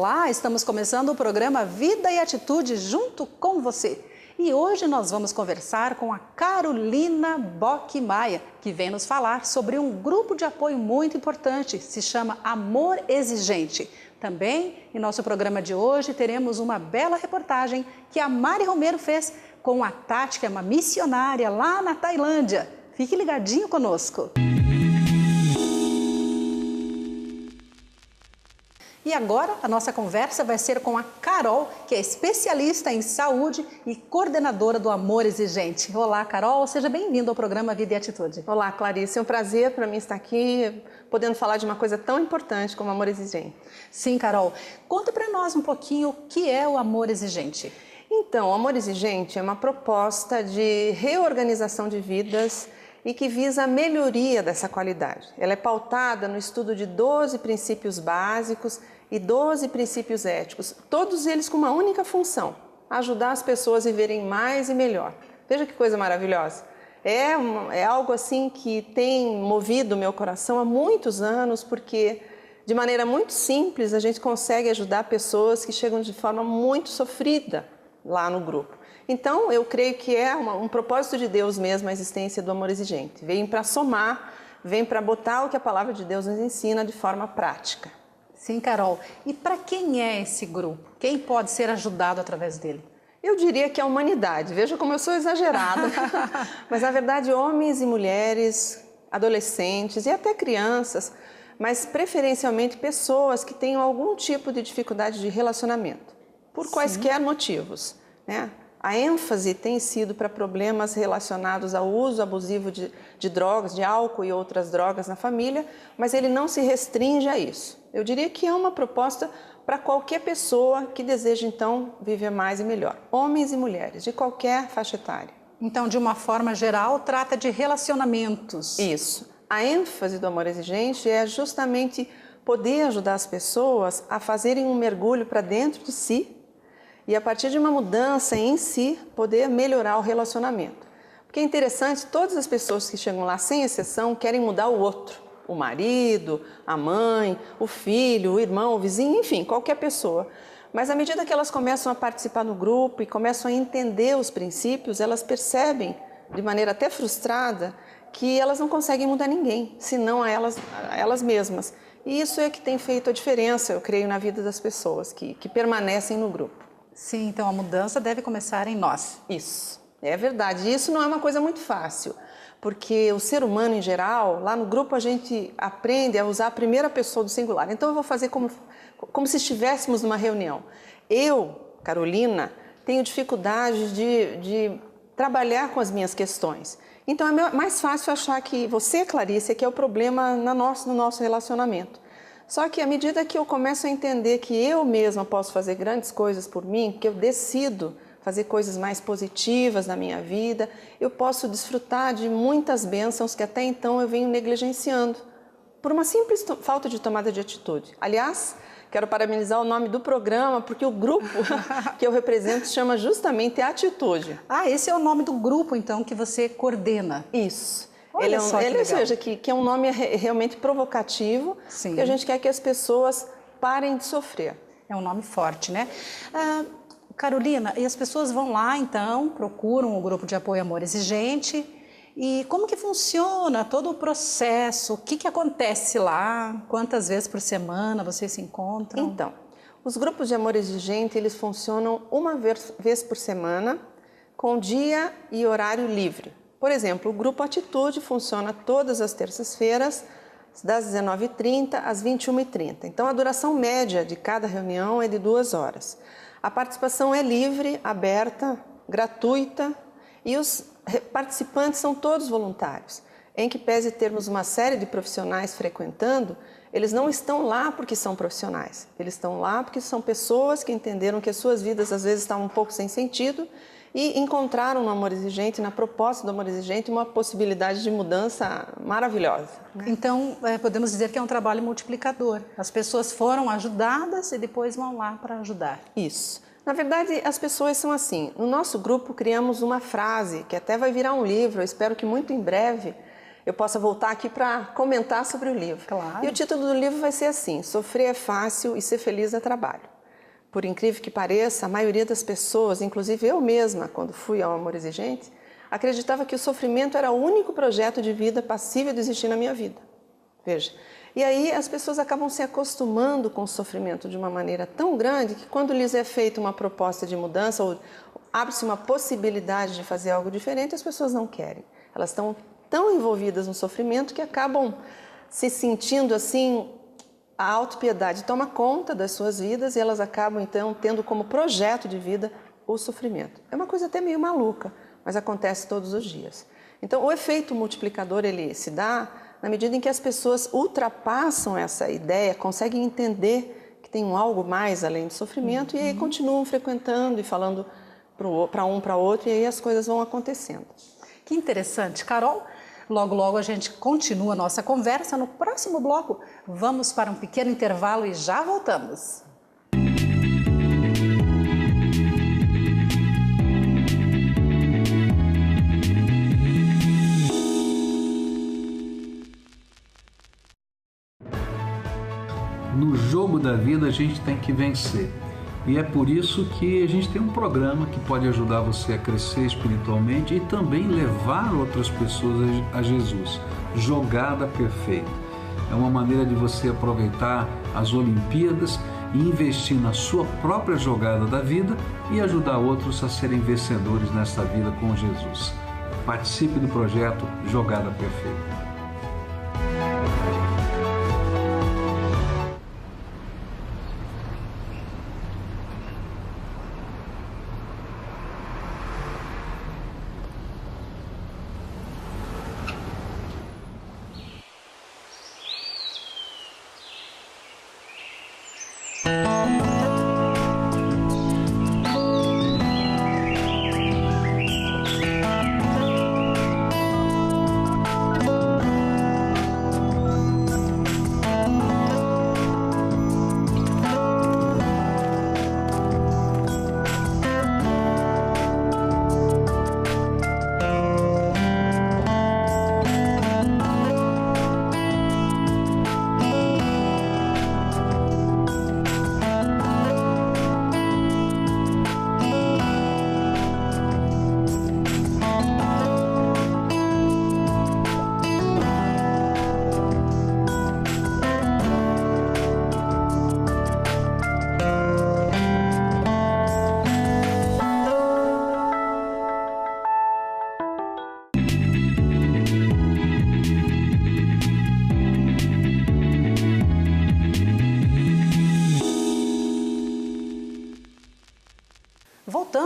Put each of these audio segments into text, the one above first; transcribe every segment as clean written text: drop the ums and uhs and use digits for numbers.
Olá, estamos começando o programa Vida e Atitude junto com você. E hoje nós vamos conversar com a Carolina Bock Maia, que vem nos falar sobre um grupo de apoio muito importante, se chama Amor Exigente. Também, em nosso programa de hoje, teremos uma bela reportagem que a Mari Romero fez com a Tati, que é uma missionária lá na Tailândia. Fique ligadinho conosco. E agora a nossa conversa vai ser com a Carol, que é especialista em saúde e coordenadora do Amor Exigente. Olá, Carol, seja bem-vinda ao programa Vida e Atitude. Olá, Clarice, é um prazer para mim estar aqui, podendo falar de uma coisa tão importante como o Amor Exigente. Sim, Carol, conta para nós um pouquinho o que é o Amor Exigente. Então, o Amor Exigente é uma proposta de reorganização de vidas e que visa a melhoria dessa qualidade. Ela é pautada no estudo de 12 princípios básicos e 12 princípios éticos, todos eles com uma única função: ajudar as pessoas a viverem mais e melhor. Veja que coisa maravilhosa. É algo assim que tem movido o meu coração há muitos anos, porque de maneira muito simples a gente consegue ajudar pessoas que chegam de forma muito sofrida lá no grupo. Então, eu creio que é um propósito de Deus mesmo a existência do Amor Exigente. Vem para somar, vem para botar o que a palavra de Deus nos ensina de forma prática. Sim, Carol. E para quem é esse grupo? Quem pode ser ajudado através dele? Eu diria que a humanidade. Veja como eu sou exagerada. Mas, na verdade, homens e mulheres, adolescentes e até crianças, mas preferencialmente pessoas que tenham algum tipo de dificuldade de relacionamento, por quaisquer motivos, né? A ênfase tem sido para problemas relacionados ao uso abusivo de drogas, de álcool e outras drogas na família, mas ele não se restringe a isso. Eu diria que é uma proposta para qualquer pessoa que deseja, então, viver mais e melhor. Homens e mulheres, de qualquer faixa etária. Então, de uma forma geral, trata de relacionamentos. Isso. A ênfase do Amor Exigente é justamente poder ajudar as pessoas a fazerem um mergulho para dentro de si, e a partir de uma mudança em si, poder melhorar o relacionamento. Porque é interessante, todas as pessoas que chegam lá, sem exceção, querem mudar o outro. O marido, a mãe, o filho, o irmão, o vizinho, enfim, qualquer pessoa. Mas à medida que elas começam a participar no grupo e começam a entender os princípios, elas percebem, de maneira até frustrada, que elas não conseguem mudar ninguém, senão a elas mesmas. E isso é que tem feito a diferença, eu creio, na vida das pessoas que permanecem no grupo. Sim, então a mudança deve começar em nós. Isso, é verdade. E isso não é uma coisa muito fácil, porque o ser humano em geral, lá no grupo a gente aprende a usar a primeira pessoa do singular. Então eu vou fazer como se estivéssemos numa reunião. Eu, Carolina, tenho dificuldade de trabalhar com as minhas questões. Então é mais fácil achar que você, Clarice, é que é o problema no nosso relacionamento. Só que à medida que eu começo a entender que eu mesma posso fazer grandes coisas por mim, que eu decido fazer coisas mais positivas na minha vida, eu posso desfrutar de muitas bênçãos que até então eu venho negligenciando, por uma simples falta de tomada de atitude. Aliás, quero parabenizar o nome do programa, porque o grupo que eu represento chama justamente Atitude. Ah, esse é o nome do grupo, então, que você coordena. Isso. Olha Que é um nome realmente provocativo, Sim. porque a gente quer que as pessoas parem de sofrer. É um nome forte, né? Carolina, e as pessoas vão lá, então, procuram o grupo de apoio Amor Exigente. E como que funciona todo o processo? O que acontece lá? Quantas vezes por semana vocês se encontram? Então, os grupos de Amor Exigente, eles funcionam uma vez por semana, com dia e horário livre. Por exemplo, o Grupo Atitude funciona todas as terças-feiras, das 19h30 às 21h30. Então, a duração média de cada reunião é de 2 horas. A participação é livre, aberta, gratuita e os participantes são todos voluntários. Em que pese termos uma série de profissionais frequentando, eles não estão lá porque são profissionais. Eles estão lá porque são pessoas que entenderam que as suas vidas às vezes estavam um pouco sem sentido e encontraram no Amor Exigente, na proposta do Amor Exigente, uma possibilidade de mudança maravilhosa. Né? Então, podemos dizer que é um trabalho multiplicador. As pessoas foram ajudadas e depois vão lá para ajudar. Isso. Na verdade, as pessoas são assim. No nosso grupo, criamos uma frase, que até vai virar um livro, eu espero que muito em breve, eu possa voltar aqui para comentar sobre o livro. Claro. E o título do livro vai ser assim: Sofrer é fácil e ser feliz é trabalho. Por incrível que pareça, a maioria das pessoas, inclusive eu mesma, quando fui ao Amor Exigente, acreditava que o sofrimento era o único projeto de vida passível de existir na minha vida. Veja. E aí as pessoas acabam se acostumando com o sofrimento de uma maneira tão grande que quando lhes é feita uma proposta de mudança ou abre-se uma possibilidade de fazer algo diferente, as pessoas não querem. Elas estão tão envolvidas no sofrimento que acabam se sentindo assim, a autopiedade toma conta das suas vidas e elas acabam então tendo como projeto de vida o sofrimento. É uma coisa até meio maluca, mas acontece todos os dias. Então o efeito multiplicador ele se dá na medida em que as pessoas ultrapassam essa ideia, conseguem entender que tem algo mais além do sofrimento e aí continuam frequentando e falando para um, para outro, e aí as coisas vão acontecendo. Que interessante, Carol. Logo, logo a gente continua a nossa conversa. No próximo bloco, vamos para um pequeno intervalo e já voltamos. No jogo da vida a gente tem que vencer. E é por isso que a gente tem um programa que pode ajudar você a crescer espiritualmente e também levar outras pessoas a Jesus. Jogada Perfeita. É uma maneira de você aproveitar as Olimpíadas e investir na sua própria jogada da vida e ajudar outros a serem vencedores nesta vida com Jesus. Participe do projeto Jogada Perfeita.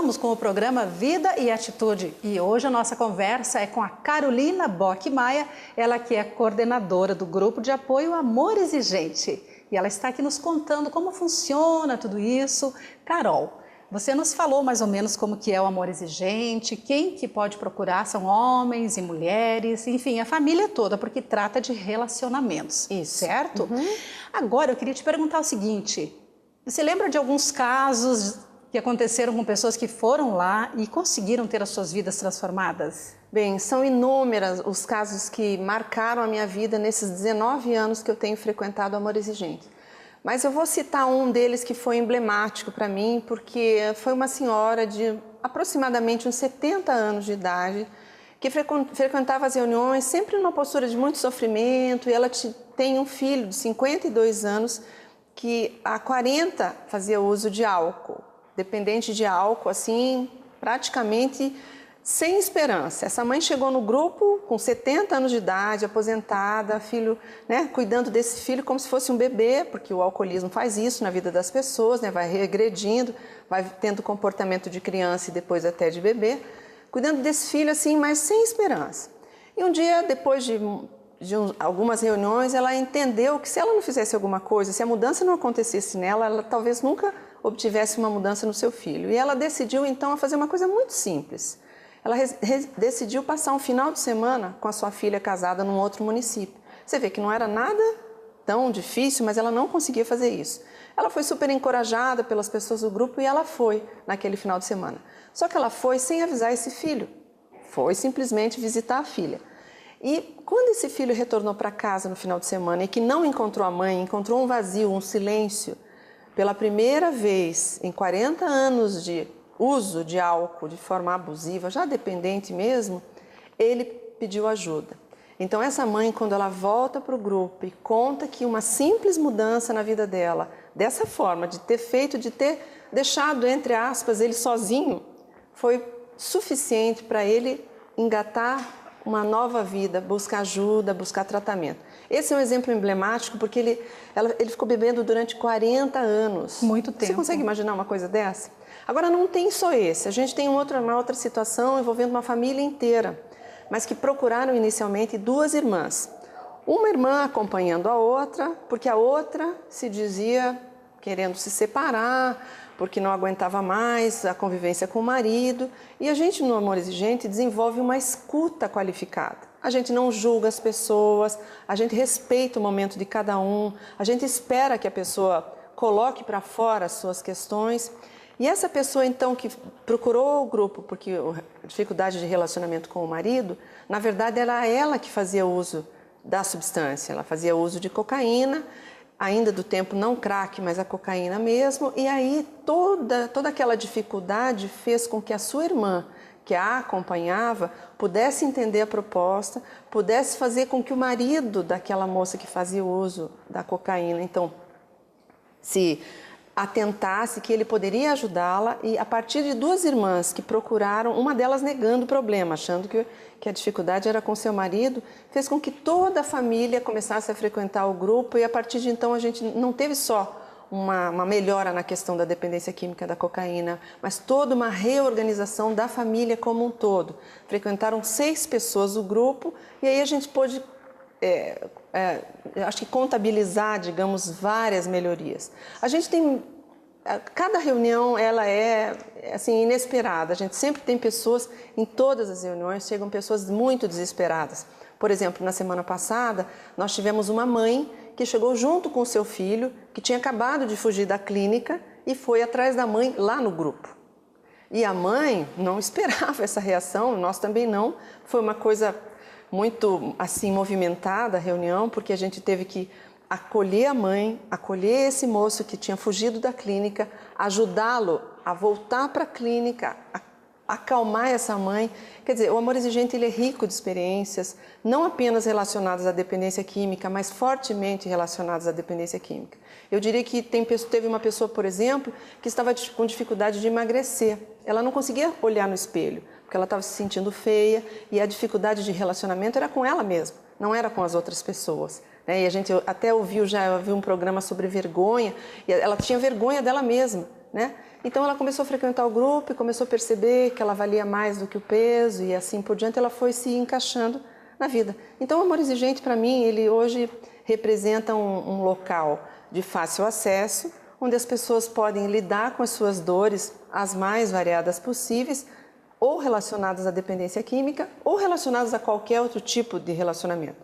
Voltamos com o programa Vida e Atitude e hoje a nossa conversa é com a Carolina Bock Maia, ela que é coordenadora do grupo de apoio Amor Exigente. E ela está aqui nos contando como funciona tudo isso. Carol, você nos falou mais ou menos como que é o Amor Exigente, quem que pode procurar são homens e mulheres, enfim, a família toda, porque trata de relacionamentos, Isso. Certo? Agora eu queria te perguntar o seguinte, você lembra de alguns casos que aconteceram com pessoas que foram lá e conseguiram ter as suas vidas transformadas? Bem, são inúmeros os casos que marcaram a minha vida nesses 19 anos que eu tenho frequentado o Amor Exigente. Mas eu vou citar um deles que foi emblemático para mim, porque foi uma senhora de aproximadamente uns 70 anos de idade, que frequentava as reuniões sempre numa postura de muito sofrimento, e ela tem um filho de 52 anos que há 40 fazia uso de álcool. Dependente de álcool, assim, praticamente sem esperança. Essa mãe chegou no grupo com 70 anos de idade, aposentada, filho, né, cuidando desse filho como se fosse um bebê, porque o alcoolismo faz isso na vida das pessoas, né, vai regredindo, vai tendo comportamento de criança e depois até de bebê, cuidando desse filho assim, mas sem esperança. E um dia, depois de algumas reuniões, ela entendeu que se ela não fizesse alguma coisa, se a mudança não acontecesse nela, ela talvez nunca obtivesse uma mudança no seu filho. E ela decidiu então a fazer uma coisa muito simples. Ela decidiu passar um final de semana com a sua filha casada num outro município. Você vê que não era nada tão difícil, mas ela não conseguia fazer isso. Ela foi super encorajada pelas pessoas do grupo e ela foi naquele final de semana. Só que ela foi sem avisar esse filho. Foi simplesmente visitar a filha. E quando esse filho retornou para casa no final de semana e que não encontrou a mãe, encontrou um vazio, um silêncio, pela primeira vez em 40 anos de uso de álcool de forma abusiva, já dependente mesmo, ele pediu ajuda. Então essa mãe, quando ela volta para o grupo e conta que uma simples mudança na vida dela, dessa forma, de ter deixado, entre aspas, ele sozinho, foi suficiente para ele engatar uma nova vida, buscar ajuda, buscar tratamento. Esse é um exemplo emblemático porque ele ficou bebendo durante 40 anos. Muito tempo. Você consegue imaginar uma coisa dessa? Agora, não tem só esse. A gente tem uma outra situação envolvendo uma família inteira, mas que procuraram inicialmente 2 irmãs. Uma irmã acompanhando a outra, porque a outra se dizia querendo se separar, porque não aguentava mais a convivência com o marido. E a gente, no Amor Exigente, desenvolve uma escuta qualificada. A gente não julga as pessoas, a gente respeita o momento de cada um, a gente espera que a pessoa coloque para fora as suas questões. E essa pessoa, então, que procurou o grupo porque a dificuldade de relacionamento com o marido, na verdade, era ela que fazia uso da substância. Ela fazia uso de cocaína, ainda do tempo não crack, mas a cocaína mesmo. E aí toda aquela dificuldade fez com que a sua irmã, que a acompanhava, pudesse entender a proposta, pudesse fazer com que o marido daquela moça que fazia uso da cocaína, então, se atentasse que ele poderia ajudá-la. E a partir de 2 irmãs que procuraram, uma delas negando o problema, achando que a dificuldade era com seu marido, fez com que toda a família começasse a frequentar o grupo. E a partir de então a gente não teve só uma melhora na questão da dependência química da cocaína, mas toda uma reorganização da família como um todo. Frequentaram 6 pessoas o grupo e aí a gente pôde acho que contabilizar, digamos, várias melhorias. A gente tem, cada reunião ela é assim inesperada. A gente sempre tem pessoas, em todas as reuniões chegam pessoas muito desesperadas. Por exemplo, na semana passada nós tivemos uma mãe que chegou junto com o seu filho, que tinha acabado de fugir da clínica e foi atrás da mãe lá no grupo. E a mãe não esperava essa reação, nós também não. Foi uma coisa muito assim movimentada a reunião, porque a gente teve que acolher a mãe, acolher esse moço que tinha fugido da clínica, ajudá-lo a voltar para a clínica, acalmar essa mãe. Quer dizer, o Amor Exigente ele é rico de experiências, não apenas relacionadas à dependência química, mas fortemente relacionadas à dependência química. Eu diria que teve uma pessoa, por exemplo, que estava com dificuldade de emagrecer. Ela não conseguia olhar no espelho, porque ela estava se sentindo feia e a dificuldade de relacionamento era com ela mesma, não era com as outras pessoas. E a gente até ouviu um programa sobre vergonha, e ela tinha vergonha dela mesma, né? Então ela começou a frequentar o grupo e começou a perceber que ela valia mais do que o peso e assim por diante, ela foi se encaixando na vida. Então o Amor Exigente, para mim, ele hoje representa um local de fácil acesso, onde as pessoas podem lidar com as suas dores, as mais variadas possíveis, ou relacionadas à dependência química, ou relacionadas a qualquer outro tipo de relacionamento.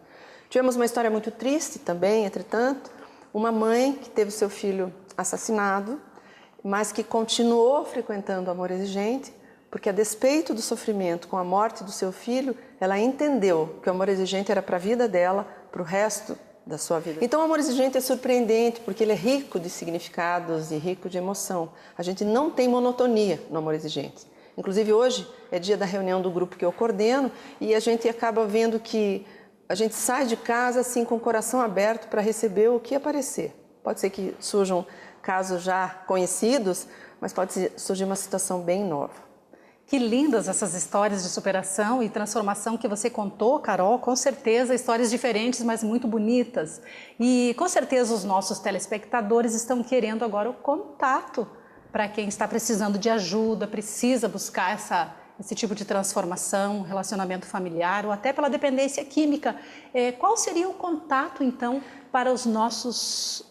Tivemos uma história muito triste também, entretanto, uma mãe que teve seu filho assassinado, mas que continuou frequentando o Amor Exigente, porque a despeito do sofrimento com a morte do seu filho, ela entendeu que o Amor Exigente era para a vida dela, para o resto da sua vida. Então o Amor Exigente é surpreendente, porque ele é rico de significados e rico de emoção. A gente não tem monotonia no Amor Exigente. Inclusive hoje é dia da reunião do grupo que eu coordeno e a gente acaba vendo que a gente sai de casa assim com o coração aberto para receber o que aparecer. Pode ser que surjam casos já conhecidos, mas pode surgir uma situação bem nova. Que lindas essas histórias de superação e transformação que você contou, Carol. Com certeza, histórias diferentes, mas muito bonitas. E com certeza os nossos telespectadores estão querendo agora o contato para quem está precisando de ajuda, precisa buscar esse tipo de transformação, relacionamento familiar ou até pela dependência química. Qual seria o contato, então, para os nossos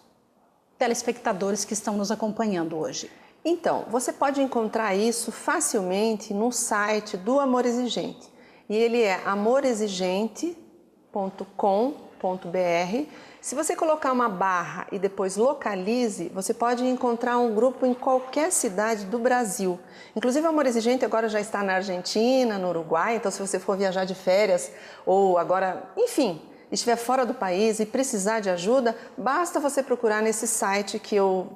telespectadores que estão nos acompanhando hoje? Então, você pode encontrar isso facilmente no site do Amor Exigente. E ele é amorexigente.com.br Se você colocar uma barra e depois localize, você pode encontrar um grupo em qualquer cidade do Brasil. Inclusive, o Amor Exigente agora já está na Argentina, no Uruguai, então se você for viajar de férias ou agora, enfim, estiver fora do país e precisar de ajuda, basta você procurar nesse site que eu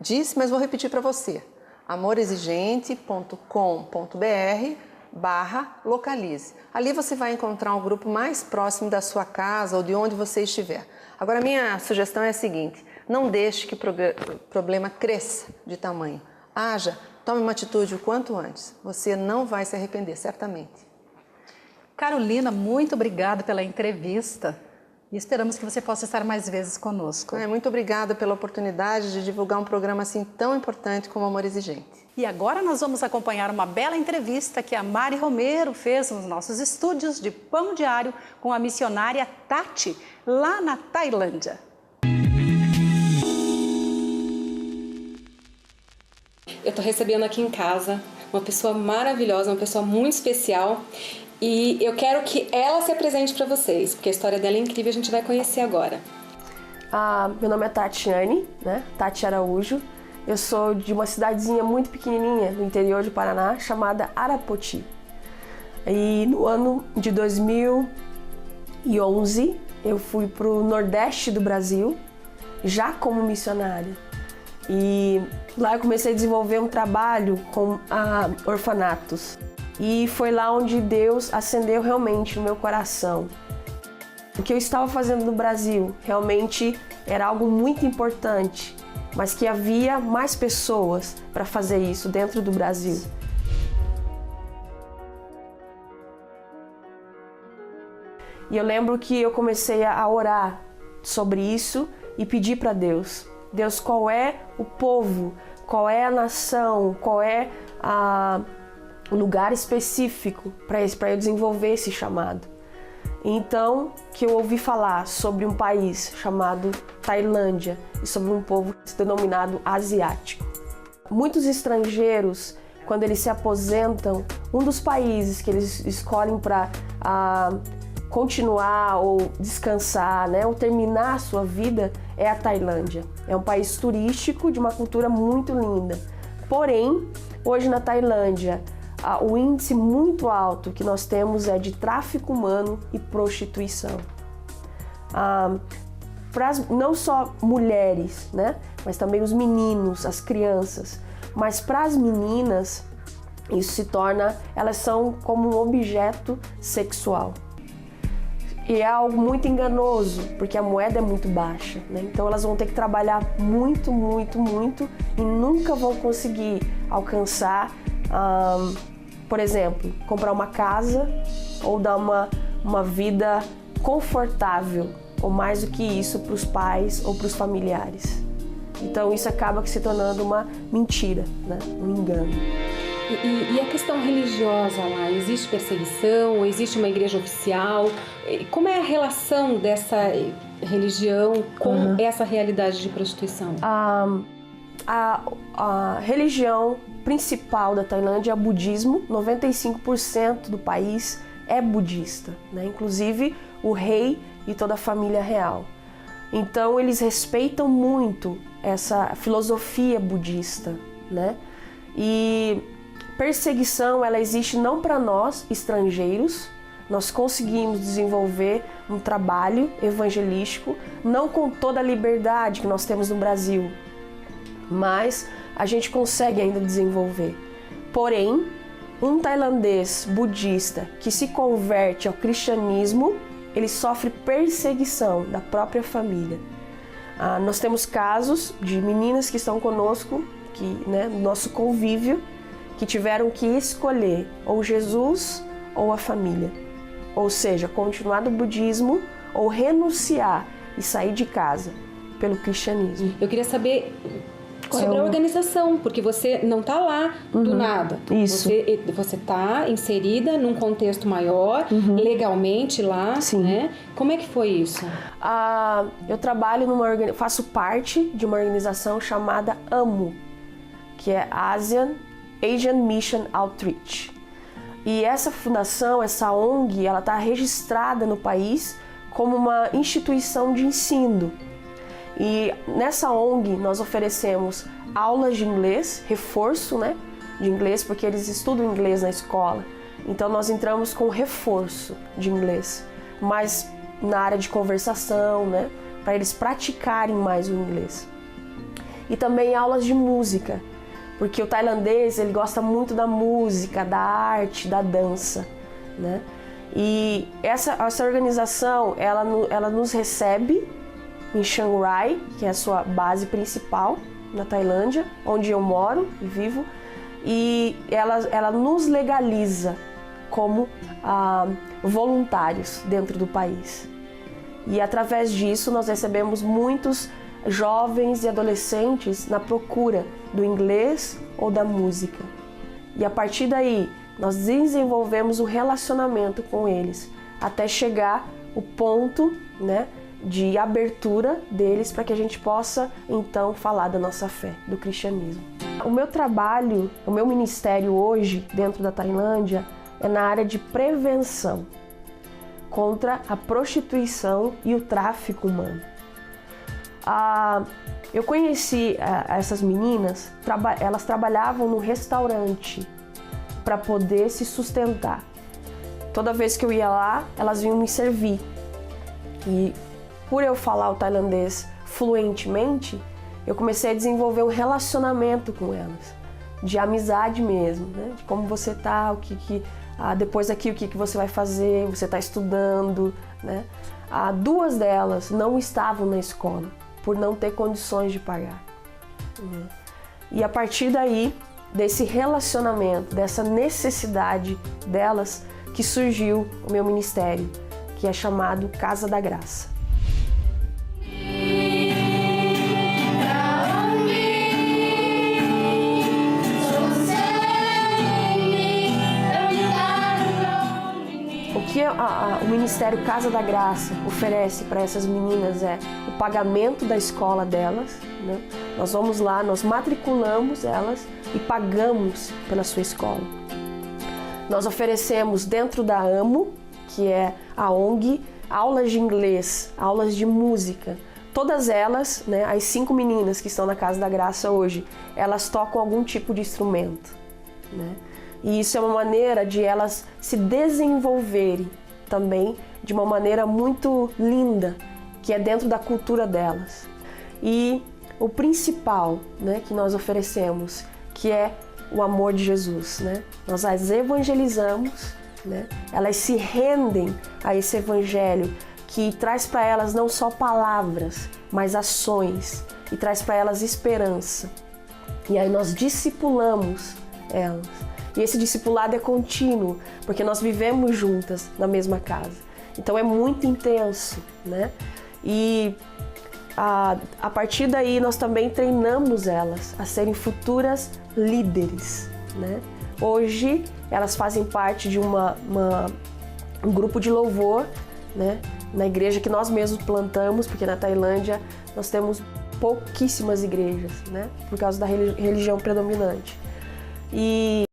disse, mas vou repetir para você. amorexigente.com.br/localize. Ali você vai encontrar um grupo mais próximo da sua casa ou de onde você estiver. Agora, minha sugestão é a seguinte: não deixe que o problema cresça de tamanho. Tome uma atitude o quanto antes. Você não vai se arrepender, certamente. Carolina, muito obrigada pela entrevista e esperamos que você possa estar mais vezes conosco. Muito obrigada pela oportunidade de divulgar um programa assim tão importante como o Amor Exigente. E agora nós vamos acompanhar uma bela entrevista que a Mari Romero fez nos nossos estúdios de Pão Diário com a missionária Tati, lá na Tailândia. Eu estou recebendo aqui em casa uma pessoa maravilhosa, uma pessoa muito especial. E eu quero que ela se apresente para vocês, porque a história dela é incrível, a gente vai conhecer agora. Meu nome é Tatiane, né? Tati Araújo. Eu sou de uma cidadezinha muito pequenininha no interior do Paraná, chamada Arapoti. E no ano de 2011, eu fui para o Nordeste do Brasil, já como missionária. E lá eu comecei a desenvolver um trabalho com orfanatos. E foi lá onde Deus acendeu realmente no meu coração. O que eu estava fazendo no Brasil realmente era algo muito importante, mas que havia mais pessoas para fazer isso dentro do Brasil. E eu lembro que eu comecei a orar sobre isso e pedir para Deus: Deus, qual é o povo, qual é a nação, qual é o lugar específico para eu desenvolver esse chamado. Então, que eu ouvi falar sobre um país chamado Tailândia e sobre um povo denominado asiático. Muitos estrangeiros, quando eles se aposentam, um dos países que eles escolhem para continuar ou descansar, né, ou terminar a sua vida é a Tailândia. É um país turístico de uma cultura muito linda. Porém, hoje na Tailândia, o índice muito alto que nós temos é de tráfico humano e prostituição. Não só mulheres, né, mas também os meninos, as crianças. Mas para as meninas, isso se torna, elas são como um objeto sexual. E é algo muito enganoso, porque a moeda é muito baixa, né? Então elas vão ter que trabalhar muito, muito, muito e nunca vão conseguir alcançar, por exemplo, comprar uma casa ou dar uma vida confortável, ou mais do que isso, para os pais ou para os familiares. Então isso acaba se tornando uma mentira, né? Um engano. E a questão religiosa lá? Existe perseguição? Existe uma igreja oficial? Como é a relação dessa religião com essa realidade de prostituição? A religião principal da Tailândia é o budismo. 95% do país é budista, né? Inclusive o rei e toda a família real. Então eles respeitam muito essa filosofia budista, né? E perseguição, ela existe não para nós, estrangeiros. Nós conseguimos desenvolver um trabalho evangelístico, não com toda a liberdade que nós temos no Brasil, mas a gente consegue ainda desenvolver. Porém, um tailandês budista que se converte ao cristianismo, ele sofre perseguição da própria família. Nós temos casos de meninas que estão conosco, no nosso convívio, que tiveram que escolher ou Jesus ou a família. Ou seja, continuar no budismo ou renunciar e sair de casa pelo cristianismo. Eu queria saber sobre a organização, porque você não está lá do nada. Isso. Você está inserida num contexto maior, legalmente lá, Sim. Né? Como é que foi isso? Eu trabalho faço parte de uma organização chamada AMO, que é Asian Mission Outreach. E essa fundação, essa ONG, ela está registrada no país como uma instituição de ensino. E nessa ONG nós oferecemos aulas de inglês, reforço, né, de inglês, porque eles estudam inglês na escola. Então nós entramos com reforço de inglês, mas na área de conversação, né, para eles praticarem mais o inglês. E também aulas de música, porque o tailandês ele gosta muito da música, da arte, da dança, né? E essa organização ela nos recebe em Chiang Rai, que é a sua base principal na Tailândia, onde eu moro e vivo, e ela nos legaliza como voluntários dentro do país. E através disso nós recebemos muitos jovens e adolescentes na procura do inglês ou da música. E a partir daí nós desenvolvemos um relacionamento com eles, até chegar o ponto, né, de abertura deles para que a gente possa então falar da nossa fé, do cristianismo. O meu trabalho, o meu ministério hoje dentro da Tailândia é na área de prevenção contra a prostituição e o tráfico humano. Eu conheci essas meninas, elas trabalhavam no restaurante para poder se sustentar. Toda vez que eu ia lá, elas vinham me servir. E por eu falar o tailandês fluentemente, eu comecei a desenvolver um relacionamento com elas, de amizade mesmo, né? De como você tá, depois aqui o que você vai fazer, você está estudando, né? Duas delas não estavam na escola, por não ter condições de pagar. E a partir daí, desse relacionamento, dessa necessidade delas, que surgiu o meu ministério, que é chamado Casa da Graça. O que o Ministério Casa da Graça oferece para essas meninas é o pagamento da escola delas, né? Nós vamos lá, nós matriculamos elas e pagamos pela sua escola. Nós oferecemos dentro da AMO, que é a ONG, aulas de inglês, aulas de música. Todas elas, né, as 5 meninas que estão na Casa da Graça hoje, elas tocam algum tipo de instrumento, né? E isso é uma maneira de elas se desenvolverem também de uma maneira muito linda, que é dentro da cultura delas. E o principal, né, que nós oferecemos, que é o amor de Jesus, né? Nós as evangelizamos, né? Elas se rendem a esse evangelho que traz para elas não só palavras, mas ações, e traz para elas esperança. E aí nós discipulamos elas. E esse discipulado é contínuo, porque nós vivemos juntas na mesma casa. Então é muito intenso, né? E a partir daí nós também treinamos elas a serem futuras líderes, né? Hoje elas fazem parte de um grupo de louvor, né, na igreja que nós mesmos plantamos, porque na Tailândia nós temos pouquíssimas igrejas, né, por causa da religião predominante. E